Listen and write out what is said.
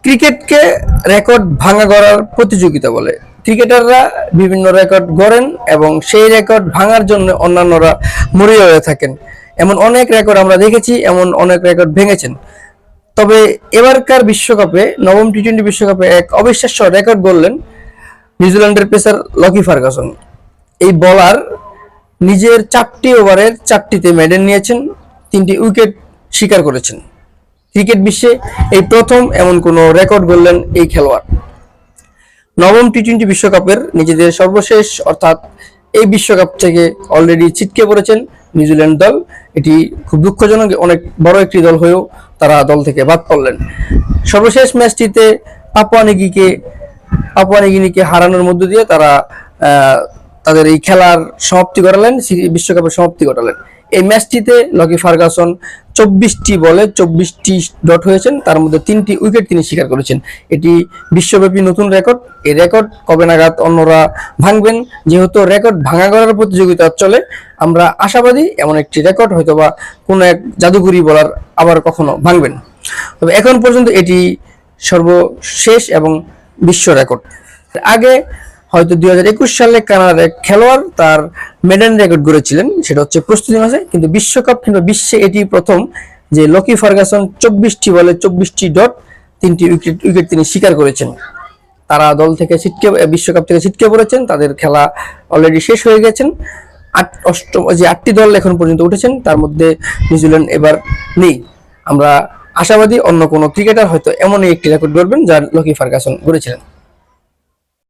ক্রিকেটকে রেকর্ড ভাঙা গড়ার প্রতিযোগিতা বলে। ক্রিকেটাররা বিভিন্ন রেকর্ড গড়েন এবং সেই রেকর্ড ভাঙার জন্য অন্যান্যরা মরিয়া হয়ে থাকেন। এমন অনেক রেকর্ড আমরা দেখেছি, এমন অনেক রেকর্ড ভেঙেছেন। তবে এবারকার বিশ্বকাপে, নবম টি-20 বিশ্বকাপে এক অবিশ্বাস্য রেকর্ড গড়লেন নিউজিল্যান্ডের পেসার লকি ফার্গাসন। এই বোলার নিজের 4টি ওভারের 4টিতে মেডেন নিয়েছেন, 3টি উইকেট শিকার করেছেন। ক্রিকেট বিশ্বে এই প্রথম এমন কোনো রেকর্ড গড়লেন এই খেলোয়াড়। নবম টি-20 বিশ্বকাপের নিজেদের সর্বশেষ অর্থাৎ এই বিশ্বকাপ থেকে অলরেডি ছিটকে পড়েছেন নিউজিল্যান্ড দল। এটি খুব দুঃখজনক, অনেক বড় একটি দল হয়েও তারা দল থেকে বাদ পড়লেন। সর্বশেষ ম্যাচটিতে পাপুয়া নিউগিনিকে হারানোর মধ্য দিয়ে তারা তাদের এই খেলার সমাপ্তি ঘটালেন, বিশ্বকাপের সমাপ্তি ঘটালেন। এই ম্যাচটিতে লকি ফার্গাসন 24টি বলে 24টি ডট হয়েছেন, তার মধ্যে 3টি উইকেট তিনি শিকার করেছেন। এটি বিশ্বব্যাপী নতুন রেকর্ড। এই রেকর্ড কবে নাগাদ অন্যরা ভাঙবেন, যেহেতু রেকর্ড ভাঙা করার প্রতিযোগিতা চলে, আমরা আশাবাদী এমন একটি রেকর্ড হয়তোবা কোনো এক জাদুঘরি বলার আবার কখনো ভাঙবেন। তবে এখন পর্যন্ত এটি সর্বশেষ এবং বিশ্ব রেকর্ড। আগে হয়তো 2021 সালে কানাডার এক খেলোয়াড় তার মেডেন রেকর্ড গড়েছিলেন, সেটা হচ্ছে প্রস্তুতি ম্যাচে। কিন্তু বিশ্বকাপ কিংবা বিশ্বে এটি প্রথম যে লকি ফার্গাসন 24টি বলে 24টি ডট 3টি উইকেট তিনি শিকার করেছেন। তারা দল থেকে বিশ্বকাপ থেকে ছিটকে পড়েছেন, তাদের খেলা অলরেডি শেষ হয়ে গেছেন। 8টি দল এখন পর্যন্ত উঠেছেন, তার মধ্যে নিউজিল্যান্ড এবার নেই। আমরা আশাবাদী অন্য কোনো ক্রিকেটার হয়তো এমনই একটি রেকর্ড গড়বেন যা লকি ফার্গাসন গড়েছিলেন।